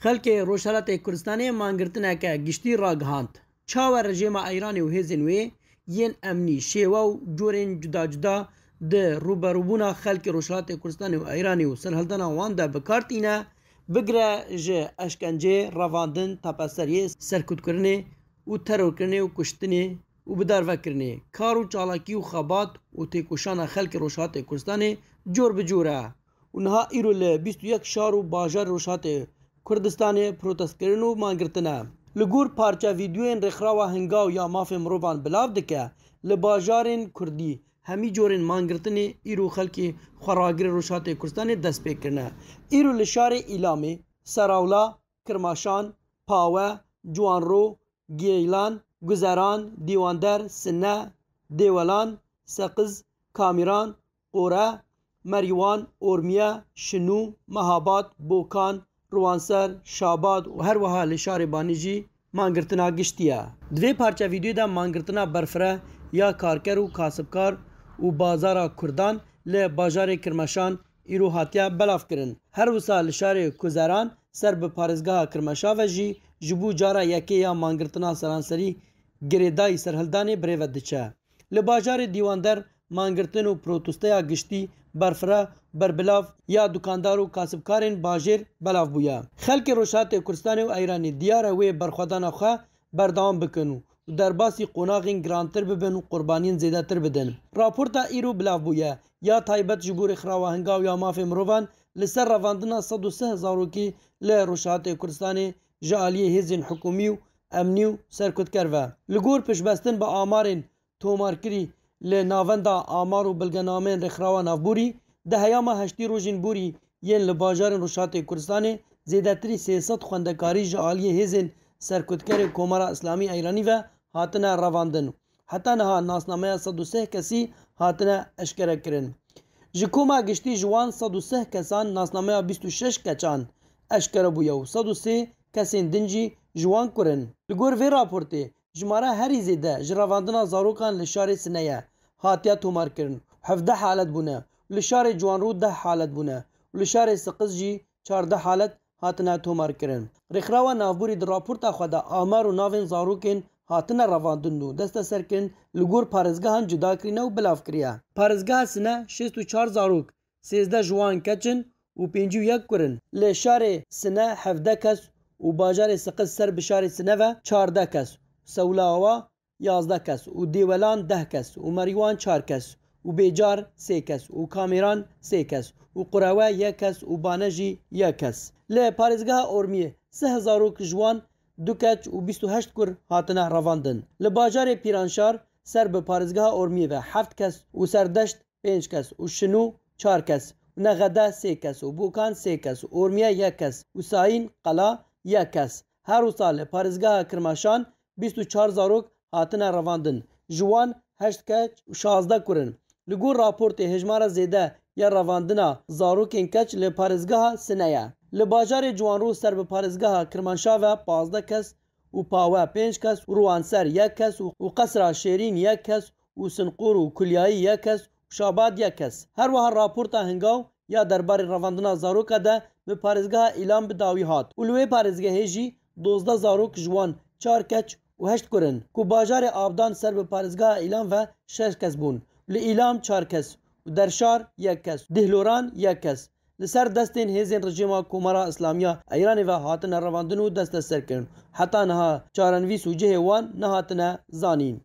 خلک روشالات کردستانی مانگرتنه که گشتی را گهاند چاوه رژیم ایرانی و هیزن وی ین امنی شیوه و جورین جدا جدا ده روبروبونا خلک روشالات کردستانی و ایرانی و سرهلدنا وان ده بکارت اینه بگره جه اشکنجه رواندن تپسریه سرکوت کرنه و ترور کرنه و کشتنه و بدارو کرنه کار و چالاکی و خبات و تیکوشان خلک روشالات کردستانی جور بجوره اونها ایرو ل 21 شهر و باجار روشالات کردستان پروتست کردن و مانگرتنه لگور پارچه ویدیوین رخراوه هنگاو یا ماف مروان بلاو دکه لباجارین کردی همی جورین مانگرتنه ایرو خلکی خراگر روشات کردستان دست پیکرنه ایرو لشار ایلامی سراولا کرماشان پاوه جوانرو گیلان گزران دیواندر سنه دیولان سقز کامیران قوره مریوان اورمیه شنو مهابات بوکان روانسر شاباد و هر وها لشار بانیجی مانگرتنا گشتیه دوی پارچه ویدیو دا مانگرتنا برفره یا کارکر و کاسبکار و بازار کردان ل بازار کرماشان ایرو هاتیا بلاف کرن هر وسا لشار کوزران سر به پارزگاه کرماشا و جی جبو جارا یکی یا مانگرتنا سرانسری گریدای سرهلدان بریود دچه ل بازار دیواندر مانگرتن و پروتستیا گشتی برفره بربلاف یا دکاندار و کاسبکارین باجر بلاف بویا خلک روشات کردستان و ایرانی دیار وی برخودان خو بردام بکنو و در باسی قوناغین گرانتر ببن و قربانین زیاده تر بدن راپورتا ایرو بلاف بویا یا تایبت جبور خراوه هنگاو یا ماف مروان لسر رواندنا 103,000 کی ل روشات کردستان جالی هزین حکومی و امنی و سرکوت کرده لگور پشبستن با آمارین تومارکری ل ناوندا آمار و بلگنامین رخراوه نافبوری ده هیاما هشتی روژین بوری ین لباجار روشات کردستان زیدتری 300 خوندکاری جالی هزین سرکوتکر کومارا اسلامی ایرانی و هاتنه رواندن حتی نها ناسنامه 103 کسی هاتنه اشکره کرن جکوما گشتی جوان 103 کسان ناسنامه 26 کچان اشکره بویو 103 کسین دنجی جوان کرن لگور وی راپورته جماره هری زیده جراواندنا زاروکان لشار سنیه هاتیا تومار کرن 17 حالت بونه لشار جوانرو 10 حالت بونه لشار سقز جی 14 حالت هاتنه تومار کرن رخراوه نافبوری در راپورتا خدا آمار و ناوین زاروکین هاتنه رواندنو دست سرکن لگور پارزگاهان جدا کرینه و بلاف کریه پارزگاه سنه 64 زاروک 13 جوان کچن و 51 کرن لشار سنه 17 کس و باجار سقز سر بشار سنه و 14 کس سولاوا 11 کس و دیولان 10 کس و مریوان 4 کس و بیجار 3 کس و کامیران 3 کس و قراوه 1 کس و بانجی 1 کس ل پارزگاه اورمیه 3000 جوان 2 کچ و 28 کر هاتنه رواندن ل بازار پیرانشار سر به پارزگاه اورمیه و 7 کس و سردشت 5 کس و شنو 4 کس و نغده 3 کس و بوکان 3 کس و اورمیه 1 کس و ساین قلا 1 کس هر سال پارزگاه کرماشان 24 زاروک هاتنه رواندن جوان 8 کچ و 16 کرن لگور راپورت هجمار زیده یا رواندنا زاروکین کچ ل پارزگاه سنیه ل بازار جوانرو سر به پارزگاه کرمانشاه و 15 کس و پاوه 5 کس و روانسر 1 کس و قصر شیرین 1 کس و سنقور و کلیایی 1 کس و شاباد 1 کس هر وها راپورت هنگاو یا دربار رواندنا زاروکا ده به پارزگاه اعلام بداوی هات اولوی پارزگاه هجی 12 زاروک جوان 4 کچ و 8 کرن کو بازار آبدان سر به پارزگاه اعلام و 6 کس بون ل اعلام 4 کس و درشار 1 کس دهلوران 1 کس لسر دستین هیزین رژیما کومارا اسلامیه ایرانی و هاتن رواندنو دست سرکن حتی نها چارنوی سوجه وان نهاتنه زانین